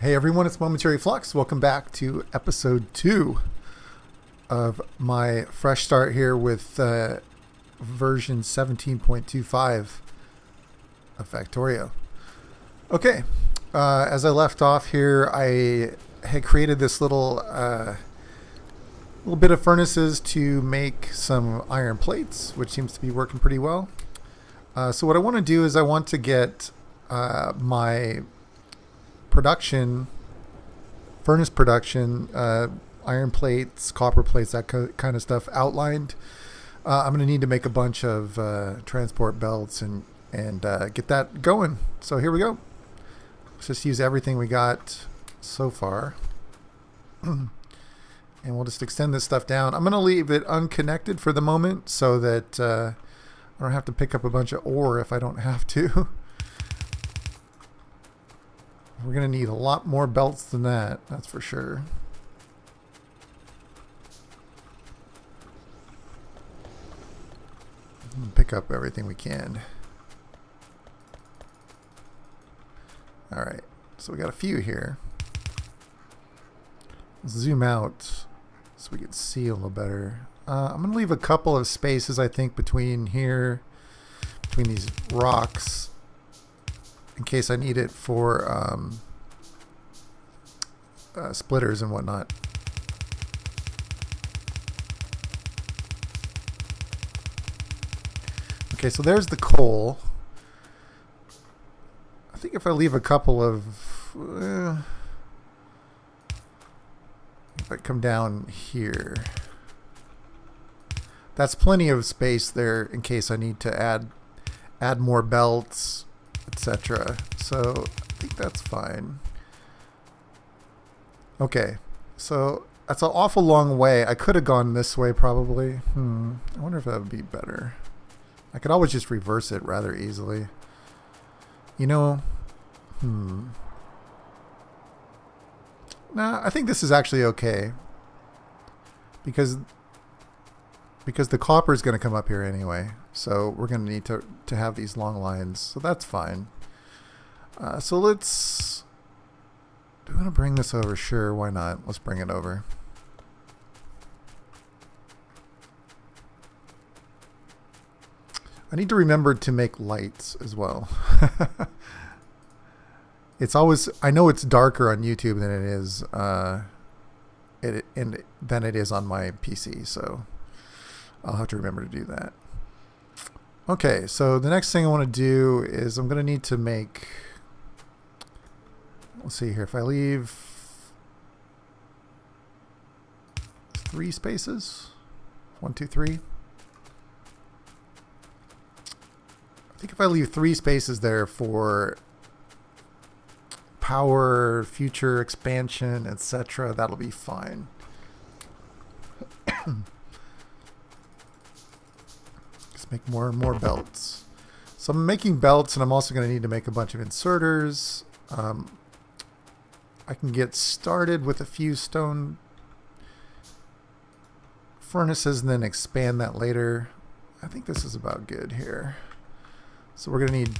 Hey everyone, it's Momentary Flux. Welcome back to episode 2 of my fresh start here with version 17.25 of Factorio. Okay, as I left off here, I had created this little bit of furnaces to make some iron plates, which seems to be working pretty well. So what I want to do is I want to get my furnace production, iron plates, copper plates, that kind of stuff outlined. I'm going to need to make a bunch of transport belts and get that going. So here we go. Let's just use everything we got so far. And we'll just extend this stuff down. I'm going to leave it unconnected for the moment so that I don't have to pick up a bunch of ore if I don't have to. We're going to need a lot more belts than that, that's for sure. Pick up everything we can. Alright, so we got a few here. Zoom out so we can see a little better. I'm going to leave a couple of spaces, I think, between these rocks, in case I need it for splitters and whatnot. Okay, so there's the coal. I think if I leave a couple of... if I come down here... That's plenty of space there in case I need to add more belts, etc. So I think that's fine. Okay, so that's an awful long way. I could have gone this way probably. I wonder if that would be better. I could always just reverse it rather easily. You know, Nah, I think this is actually okay. Because the copper is going to come up here anyway. So we're going to need to have these long lines. So that's fine. So let's... Do we want to bring this over? Sure, why not? Let's bring it over. I need to remember to make lights as well. It's always... I know it's darker on YouTube than it is... than it is on my PC, so... I'll have to remember to do that. Okay, so the next thing I want to do is I'm going to need to make... Let's see here. If I leave 3 spaces, 1, 2, 3. I think if I leave 3 spaces there for power, future expansion, etc., that'll be fine. Just make more and more belts. So I'm making belts, and I'm also going to need to make a bunch of inserters. I can get started with a few stone furnaces and then expand that later. I think this is about good here. So we're going to need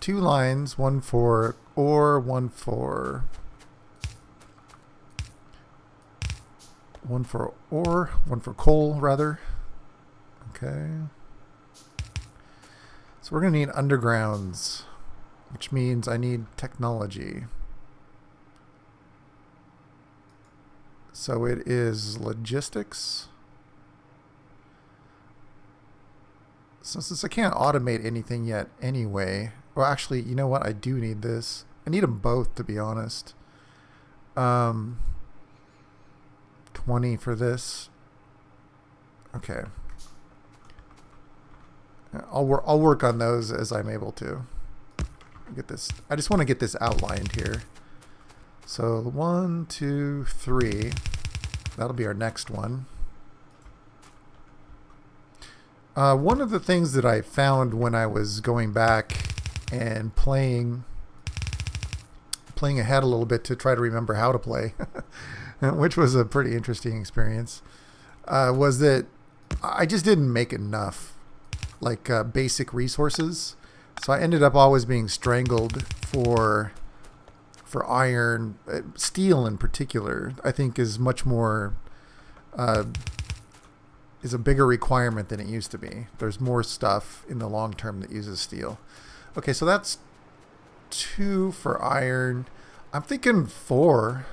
2 lines, one for ore, one for coal, rather. Okay. So we're going to need undergrounds, which means I need technology. So it is logistics. So since I can't automate anything yet anyway, well, actually, you know what? I do need this. I need them both, to be honest. 20 for this. Okay. I'll work on those as I'm able to. Get this. I just want to get this outlined here. So 1, 2, 3. That'll be our next one. One of the things that I found when I was going back and playing ahead a little bit to try to remember how to play, which was a pretty interesting experience, was that I just didn't make enough basic resources. So I ended up always being strangled for for iron, steel in particular, I think is much more is a bigger requirement than it used to be. There's more stuff in the long term that uses steel. Okay, so that's 2 for iron. I'm thinking 4.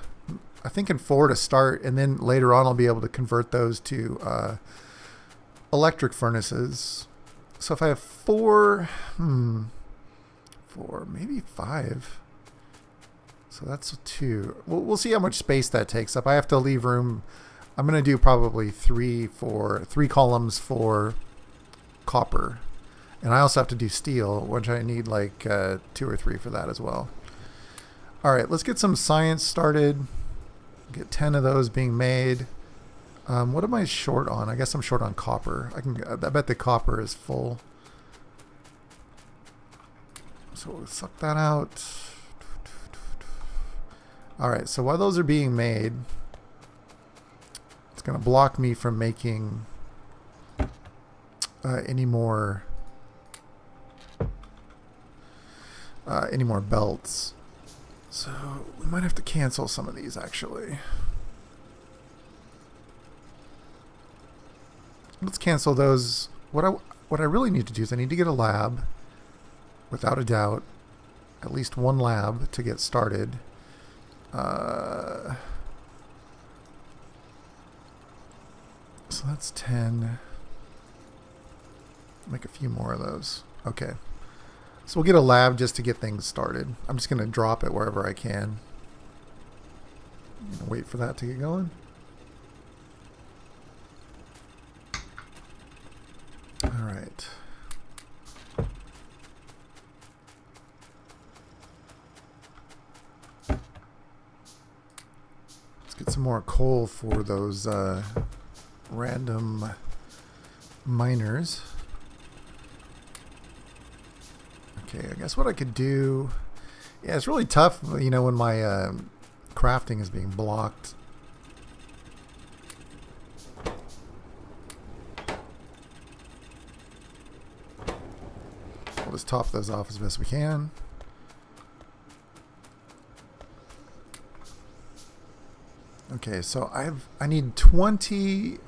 I'm thinking 4 to start, and then later on I'll be able to convert those to electric furnaces. So if I have 4, 4, maybe 5. So that's 2. We'll see how much space that takes up. I have to leave room. I'm going to do probably 3 columns for copper. And I also have to do steel, which I need like 2 or 3 for that as well. All right, let's get some science started. Get 10 of those being made. What am I short on? I guess I'm short on copper. I bet the copper is full. So we'll suck that out. All right, so while those are being made, it's going to block me from making any more belts. So we might have to cancel some of these actually. Let's cancel those. What I really need to do is I need to get a lab, without a doubt, at least one lab to get started. So that's 10. Make a few more of those. Okay. So we'll get a lab just to get things started. I'm just going to drop it wherever I can. Wait for that to get going. All right. Let's get some more coal for those random miners. Okay, I guess what I could do... Yeah, it's really tough, you know, when my crafting is being blocked. We'll just top those off as best we can. Okay, so I need 20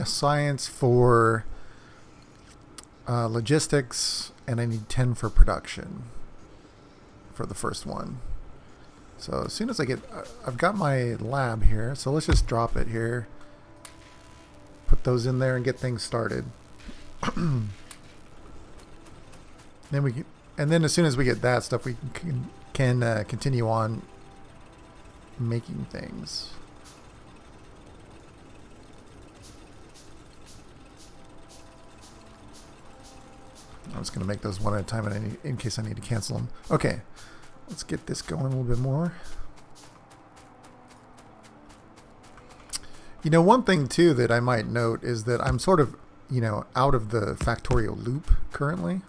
science for logistics, and I need 10 for production for the first one. So as soon as I've got my lab here, so let's just drop it here, put those in there and get things started. Then as soon as we get that stuff, we can continue on making things. I'm just going to make those one at a time in case I need to cancel them. Okay, let's get this going a little bit more. You know, one thing too that I might note is that I'm sort of, you know, out of the Factorio loop currently.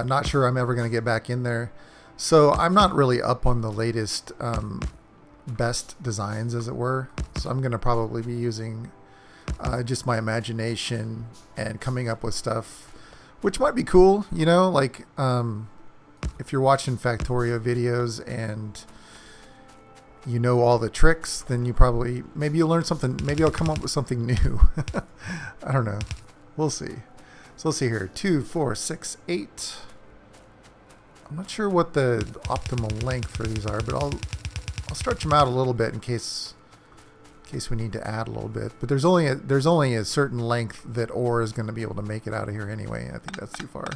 Not sure I'm ever going to get back in there. So I'm not really up on the latest best designs, as it were. So I'm going to probably be using just my imagination and coming up with stuff, which might be cool, you know, like if you're watching Factorio videos and you know all the tricks, then you probably, maybe you'll learn something, maybe I'll come up with something new. I don't know. We'll see. So let's see here. 2, 4, 6, 8. I'm not sure what the optimal length for these are, but I'll stretch them out a little bit in case we need to add a little bit. But there's only a certain length that ore is going to be able to make it out of here anyway. I think that's too far.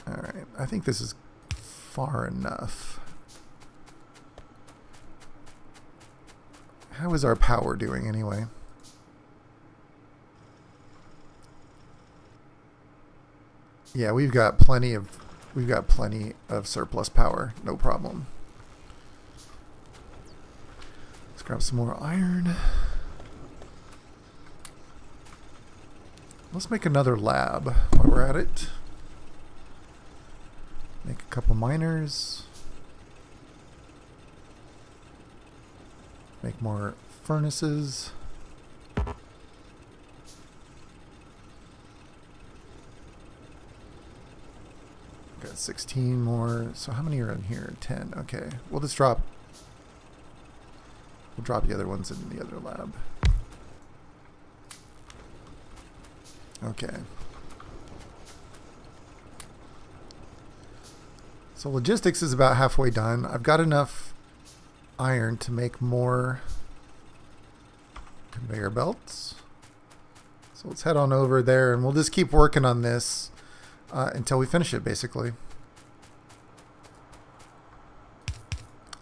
All right. I think this is far enough. How is our power doing anyway? Yeah, we've got plenty of surplus power, no problem. Let's grab some more iron. Let's make another lab while we're at it. Make a couple miners. Make more furnaces. got 16 more. So how many are in here? 10. Okay. We'll just drop. We'll drop the other ones in the other lab. Okay. So logistics is about halfway done. I've got enough iron to make more conveyor belts. So let's head on over there and we'll just keep working on this until we finish it, basically.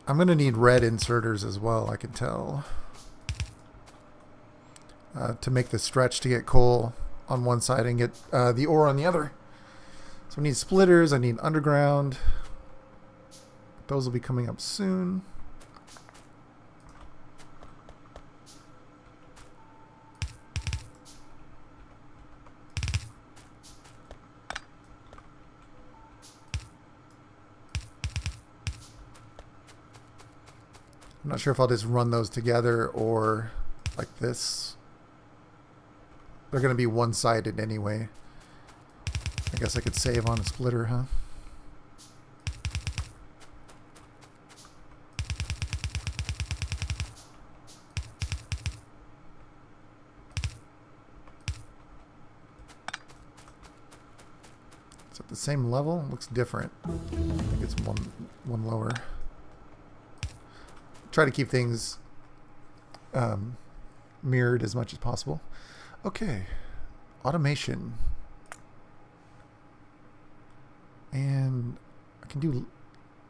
I'm going to need red inserters as well, I can tell, to make the stretch to get coal on one side and get the ore on the other. So we need splitters, I need underground. Those will be coming up soon. I'm not sure if I'll just run those together or like this. They're going to be one-sided anyway. I guess I could save on a splitter, huh? It's at the same level. Looks different. I think it's one lower. Try to keep things mirrored as much as possible. Okay, automation. And I can do,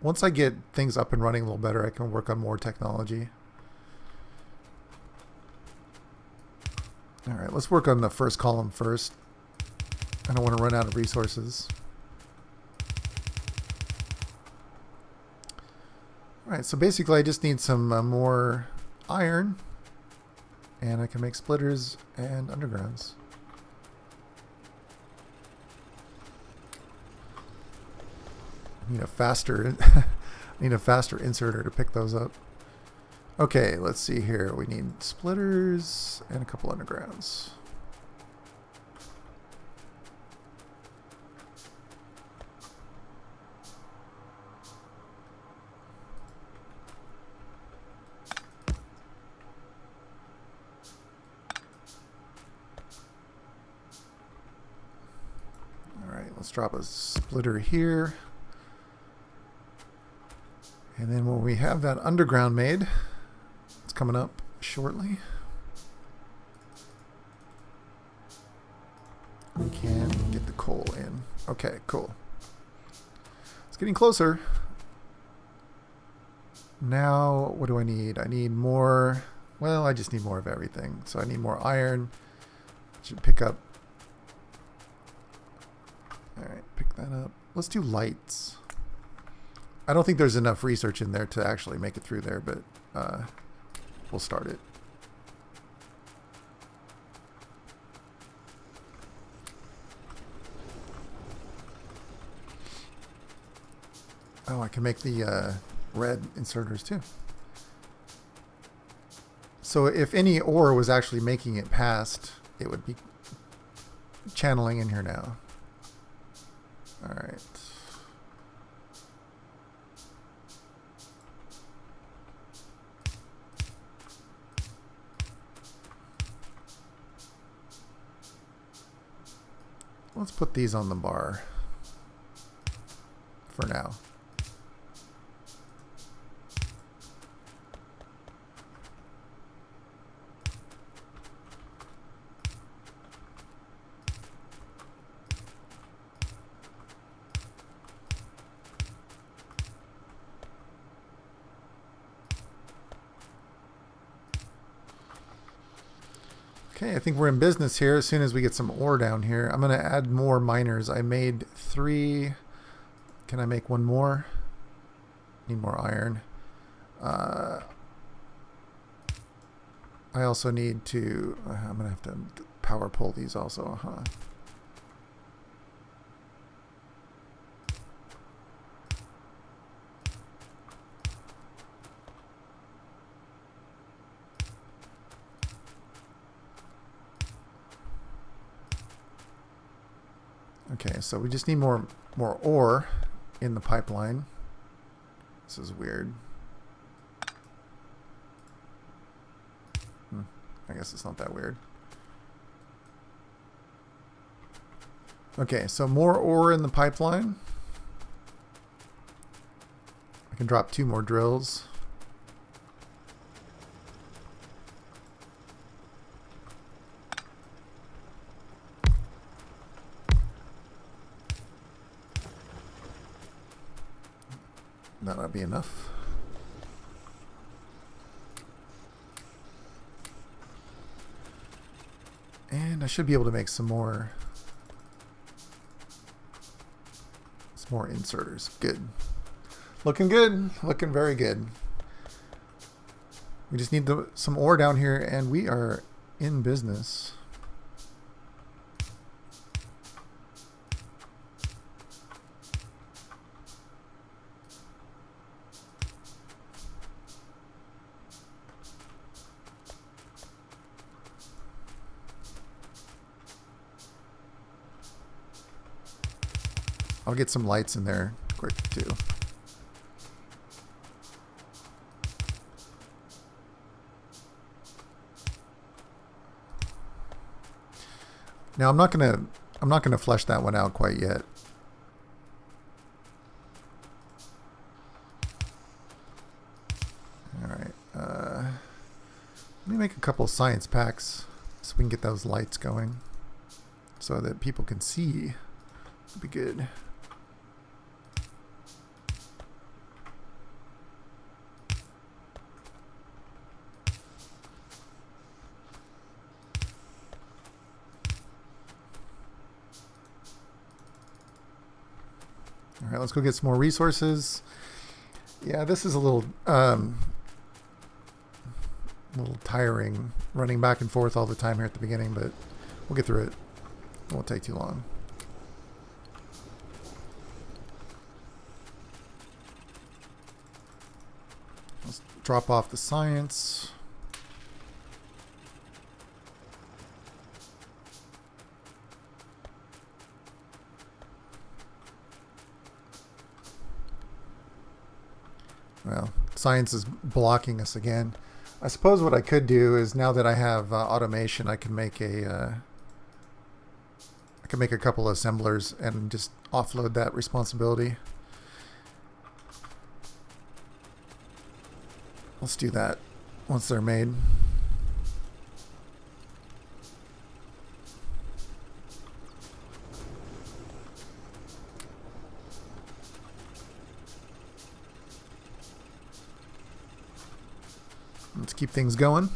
once I get things up and running a little better, I can work on more technology. All right, let's work on the first column first. I don't want to run out of resources. All right, so basically I just need some more iron, and I can make splitters and undergrounds. I need a faster, inserter to pick those up. Okay, let's see here. We need splitters and a couple undergrounds. Let's drop a splitter here. And then when we have that underground made, it's coming up shortly, we can get the coal in. Okay, cool. It's getting closer. Now, what do I need? I need more, well, I just need more of everything. So I need more iron. Should pick up. All right, pick that up. Let's do lights. I don't think there's enough research in there to actually make it through there, but we'll start it. Oh, I can make the red inserters too. So if any ore was actually making it past, it would be channeling in here now. All right. Let's put these on the bar for now. Okay, I think we're in business here as soon as we get some ore down here. I'm going to add more miners. I made 3. Can I make one more? Need more iron. I also need to... I'm going to have to power pull these also, huh? Okay, so we just need more ore, in the pipeline. This is weird. I guess it's not that weird. Okay, so more ore in the pipeline. I can drop 2 more drills. That'll be enough. And I should be able to make some more inserters. Good. Looking good. Looking very good. We just need some ore down here and we are in business. I'll get some lights in there quick too. Now I'm not gonna flesh that one out quite yet. All right. Let me make a couple science packs so we can get those lights going, so that people can see. It'd be good. All right, let's go get some more resources. Yeah, this is a little tiring running back and forth all the time here at the beginning, but we'll get through it. It won't take too long. Let's drop off the science. Well, science is blocking us again. I suppose what I could do is, now that I have automation, I can make a couple of assemblers and just offload that responsibility. Let's do that once they're made. Let's keep things going.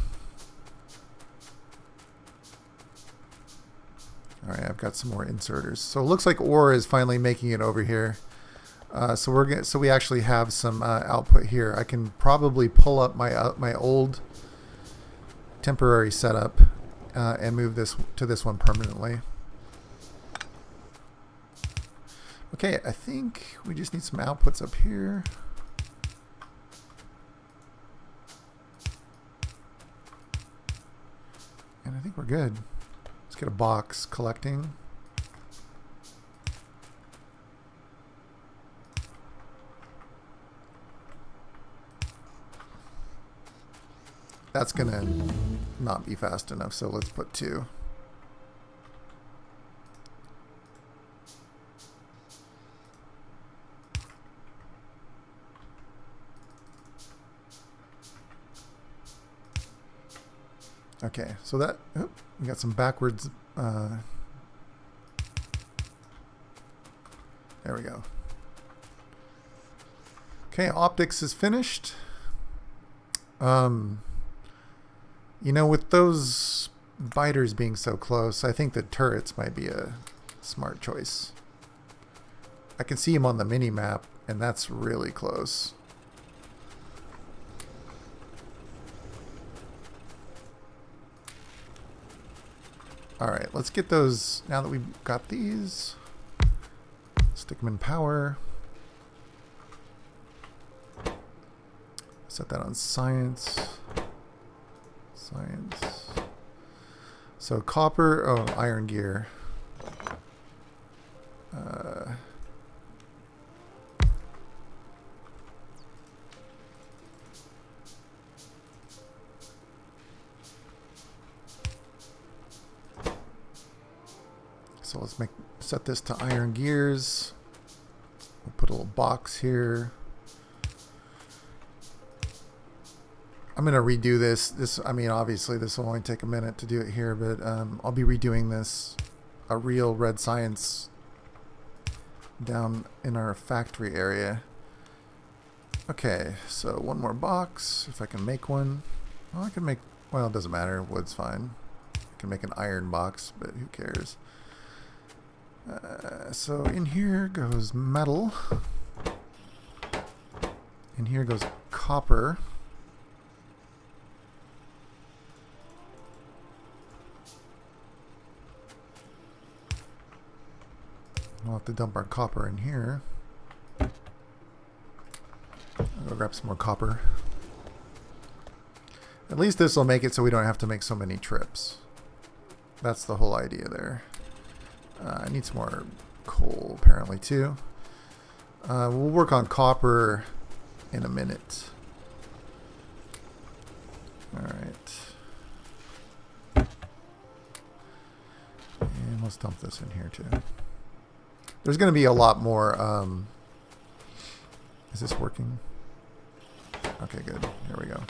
All right, I've got some more inserters. So it looks like ore is finally making it over here. So we actually have some output here. I can probably pull up my old temporary setup and move this to this one permanently. Okay, I think we just need some outputs up here. And I think we're good. Let's get a box collecting. That's gonna not be fast enough, so let's put 2. Okay, so that, we got some backwards, there we go. Okay, optics is finished. You know, with those biters being so close, I think the turrets might be a smart choice. I can see them on the mini map, and that's really close. Alright, let's get those, now that we've got these, stick them in power. Set that on science. Science. So copper, oh, iron gear. So let's set this to iron gears. We'll put a little box here. I'm going to redo this. I mean, obviously this will only take a minute to do it here, but I'll be redoing this, a real red science down in our factory area. Okay, so one more box, if I can make one. Well, I can make, well, it doesn't matter, wood's fine. I can make an iron box, but who cares? So in here goes metal. In here goes copper. We'll have to dump our copper in here. I'll go grab some more copper. At least this will make it so we don't have to make so many trips. That's the whole idea there. I need some more coal apparently too. We'll work on copper in a minute. Alright. And let's dump this in here too. There's going to be a lot more... is this working? Okay, good. There we go.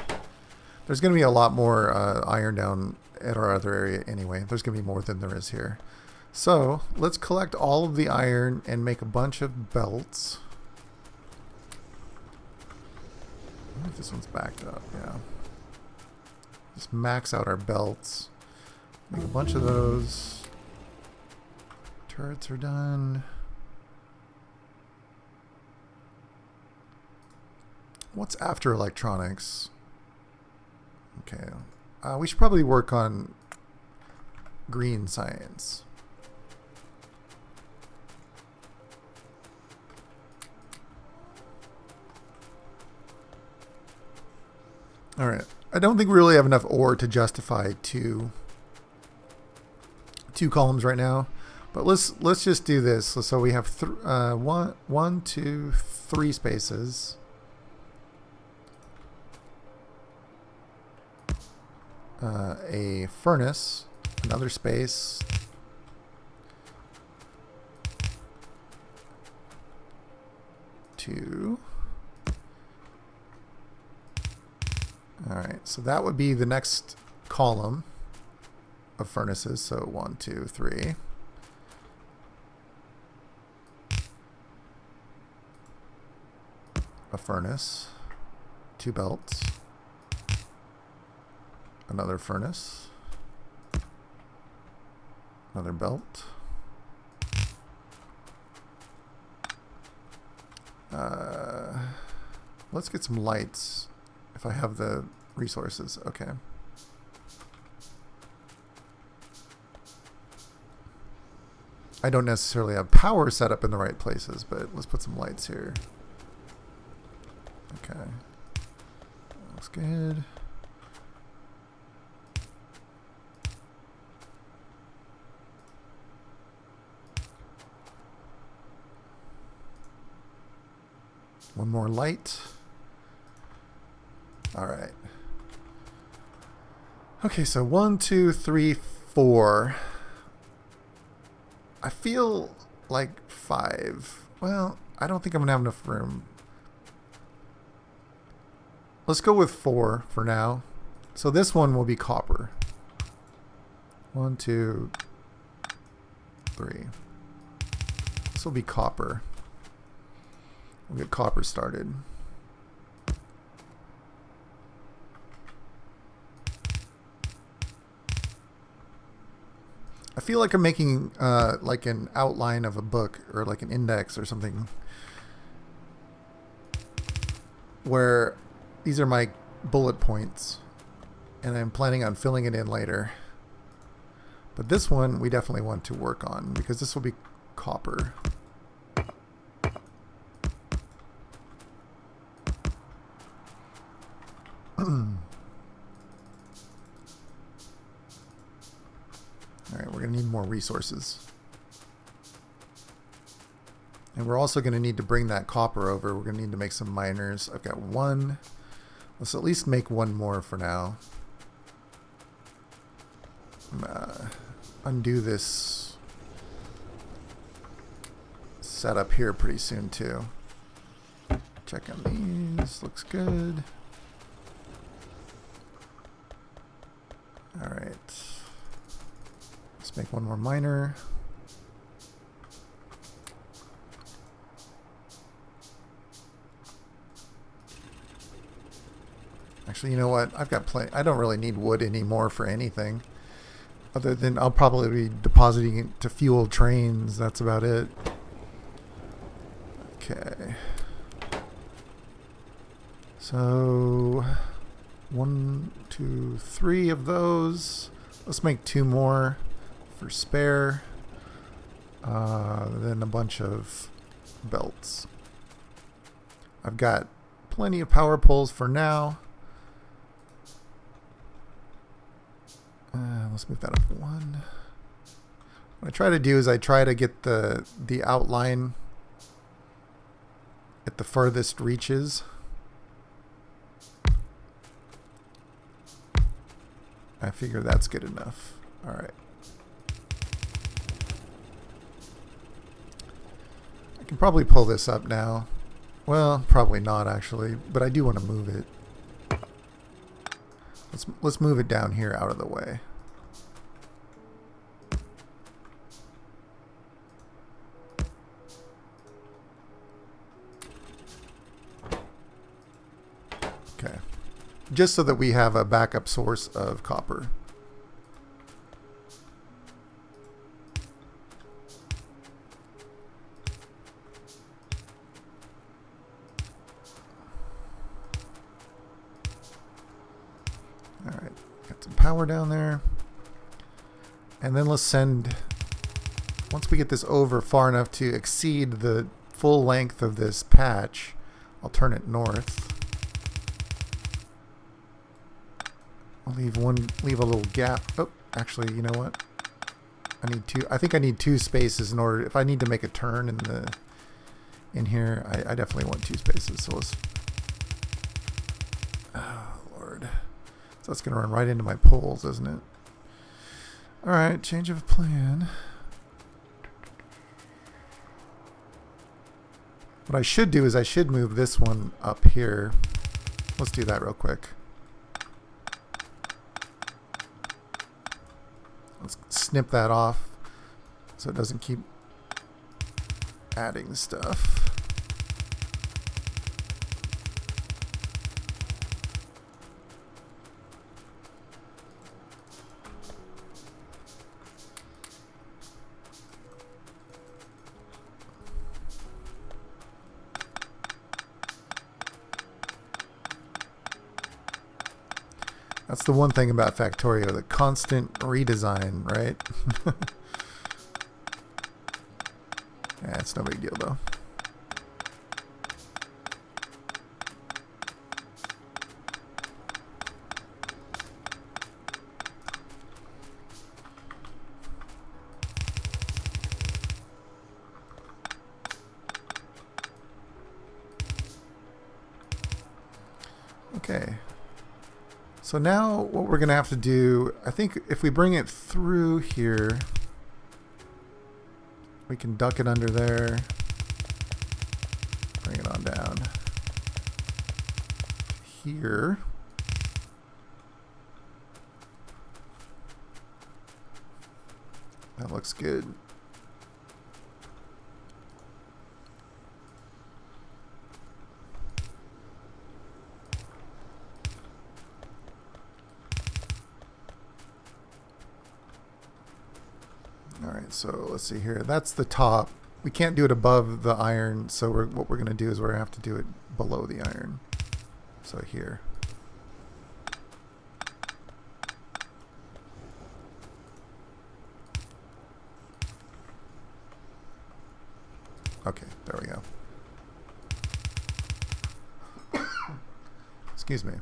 There's going to be a lot more iron down at our other area anyway. There's going to be more than there is here. So, let's collect all of the iron and make a bunch of belts. I wonder if this one's backed up, yeah. Just max out our belts. Make a bunch of those. Turrets are done. What's after electronics? Okay. We should probably work on green science. Alright. I don't think we really have enough ore to justify two columns right now. But let's just do this. So we have 1, 2, 3 spaces. A furnace, another space, two. Alright, so that would be the next column of furnaces. So 1, 2, 3. A furnace, 2 belts. Another furnace, another belt, let's get some lights if I have the resources. Okay. I don't necessarily have power set up in the right places, but let's put some lights here. Okay. Looks good. One more light. All right. Okay, so 1, 2, 3, 4. I feel like 5. Well, I don't think I'm gonna have enough room. Let's go with 4 for now. So this one will be copper. 1, 2, 3. This will be copper. We'll get copper started. I feel like I'm making like an outline of a book or like an index or something where these are my bullet points and I'm planning on filling it in later. But this one we definitely want to work on because this will be copper. Alright, we're going to need more resources. And we're also going to need to bring that copper over. We're going to need to make some miners. I've got 1. Let's at least make 1 more for now. Undo this set up here pretty soon too. Check on these. Looks good. All right. Let's make one more miner. Actually, you know what? I've got plenty. I don't really need wood anymore for anything. Other than I'll probably be depositing it to fuel trains. That's about it. Okay. So 1, 2, 3 of those. Let's make 2 more for spare. Then a bunch of belts. I've got plenty of power poles for now. Let's move that up 1. What I try to do is I try to get the outline at the furthest reaches. I figure that's good enough. All right. I can probably pull this up now. Well, probably not actually, but I do want to move it. Let's move it down here out of the way. Okay. Just so that we have a backup source of copper. Alright, got some power down there. And then let's send, once we get this over far enough to exceed the full length of this patch, I'll turn it north. I'll leave a little gap. Oh, actually, you know what? I think I need 2 spaces in order, if I need to make a turn in here, I definitely want 2 spaces. So let's, oh Lord. So that's going to run right into my poles, isn't it? All right, change of plan. What I should do is I should move this one up here. Let's do that real quick. Let's snip that off so it doesn't keep adding stuff. That's the one thing about Factorio, the constant redesign, right? Yeah, it's no big deal though. Okay. So now what we're going to have to do, I think if we bring it through here, we can duck it under there, bring it on down to here. That looks good. Alright, so let's see here. That's the top. We can't do it above the iron, so what we're going to do is we're going to have to do it below the iron. So here. Okay, there we go. Excuse me.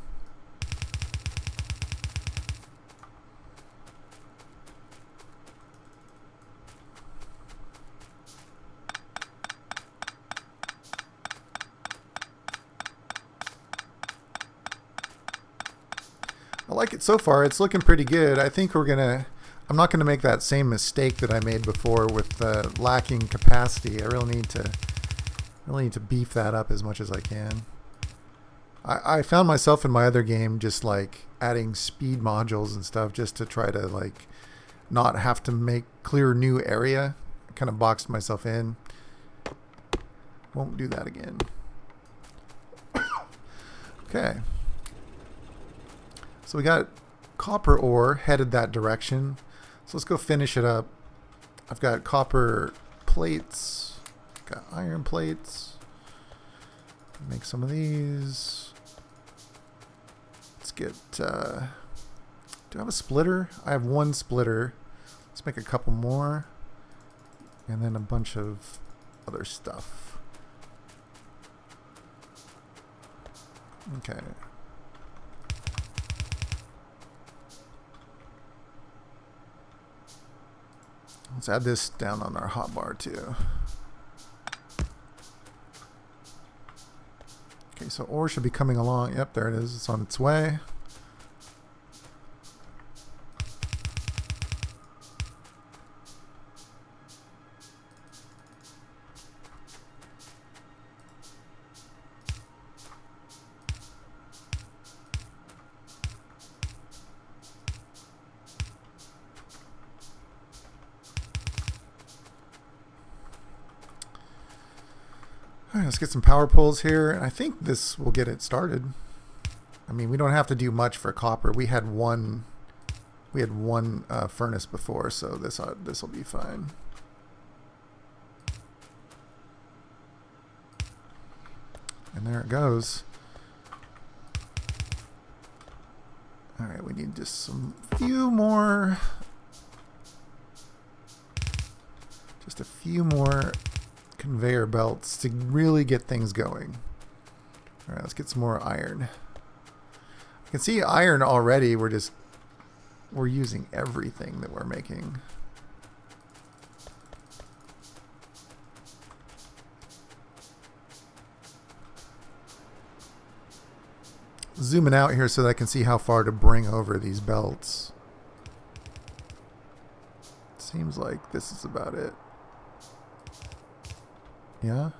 I like it so far. It's looking pretty good. I think we're gonna, I'm not going to make that same mistake that I made before with lacking capacity. I really need to beef that up as much as I can. I found myself in my other game just like adding speed modules and stuff just to try to like not have to clear a new area. I kind of boxed myself in. Won't do that again. Okay. So we got copper ore headed that direction. So let's go finish it up. I've got copper plates, got iron plates. Make some of these. Let's get, do I have a splitter? I have one splitter. Let's make a couple more. And then a bunch of other stuff. Okay. Let's add this down on our hotbar too. Okay, so ore should be coming along. Yep, there it is. It's on its way. All right, let's get some power poles here. I think this will get it started. I mean, we don't have to do much for copper. We had one furnace before, so this will be fine. And there it goes. All right, we need just a few more conveyor belts to really get things going. All right, let's get some more iron. I can see iron already. We're using everything that we're making. Zooming out here so that I can see how far to bring over these belts. Seems like this is about it. Yeah.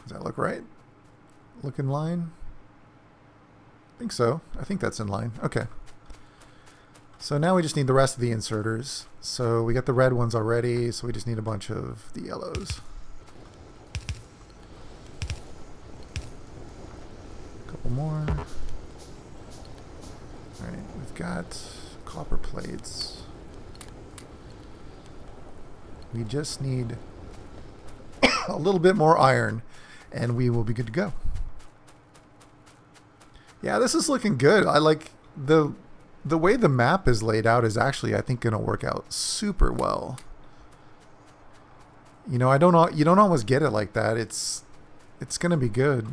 Does that look right? Look in line? I think so. I think that's in line. Okay. So now we just need the rest of the inserters. So we got the red ones already, so we just need a bunch of the yellows. More. All right, we've got copper plates. We just need a little bit more iron and we will be good to go. Yeah, this is looking good. I like the way the map is laid out is actually, I think, going to work out super well. You know, you don't always get it like that. It's going to be good.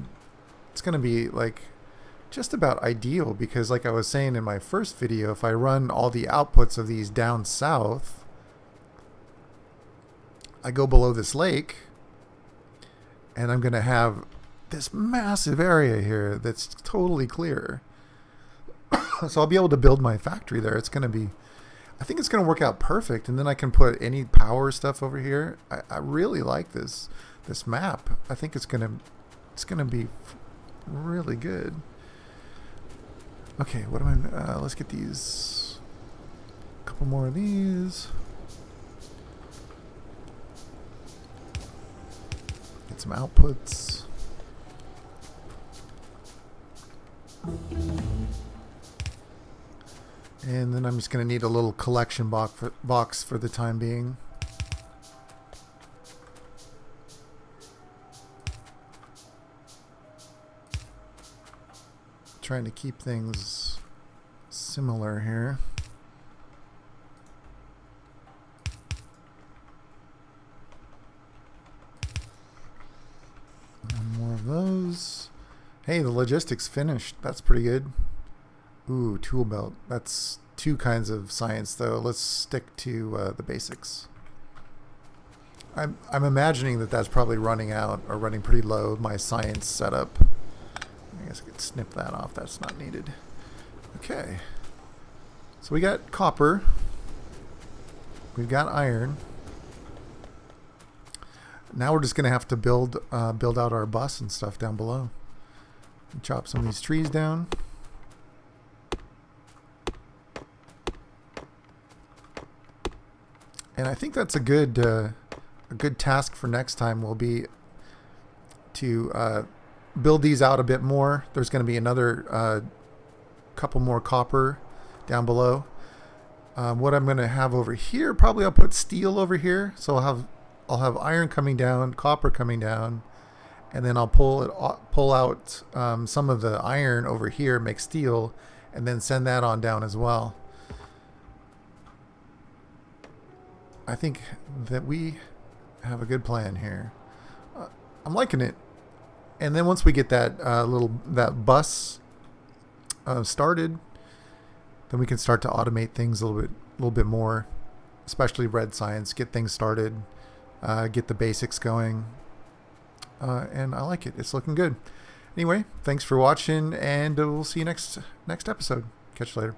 It's going to be like just about ideal because like I was saying in my first video, if I run all the outputs of these down south, I go below this lake and I'm going to have this massive area here that's totally clear. So I'll be able to build my factory there. It's going to be, I think it's going to work out perfect. And then I can put any power stuff over here. I really like this map. I think it's going to be really good. Okay, what am I? Let's get these. A couple more of these. Get some outputs. And then I'm just going to need a little collection box for the time being. Trying to keep things similar here. One more of those. Hey, the logistics finished. That's pretty good. Ooh, tool belt. That's two kinds of science though. Let's stick to the basics. I'm imagining that that's probably running out or running pretty low, my science setup. I guess I could snip that off. That's not needed. Okay. So we got copper. We've got iron. Now we're just going to have to build out our bus and stuff down below. Chop some of these trees down. And I think that's a good task for next time will be to build these out a bit more. There's going to be another couple more copper down below. What I'm going to have over here, probably I'll put steel over here. So I'll have iron coming down, copper coming down, and then I'll pull out some of the iron over here, make steel, and then send that on down as well. I think that we have a good plan here. I'm liking it. And then once we get that that bus started, then we can start to automate things a little bit more, especially red science. Get things started, get the basics going, and I like it. It's looking good. Anyway, thanks for watching, and we'll see you next episode. Catch you later.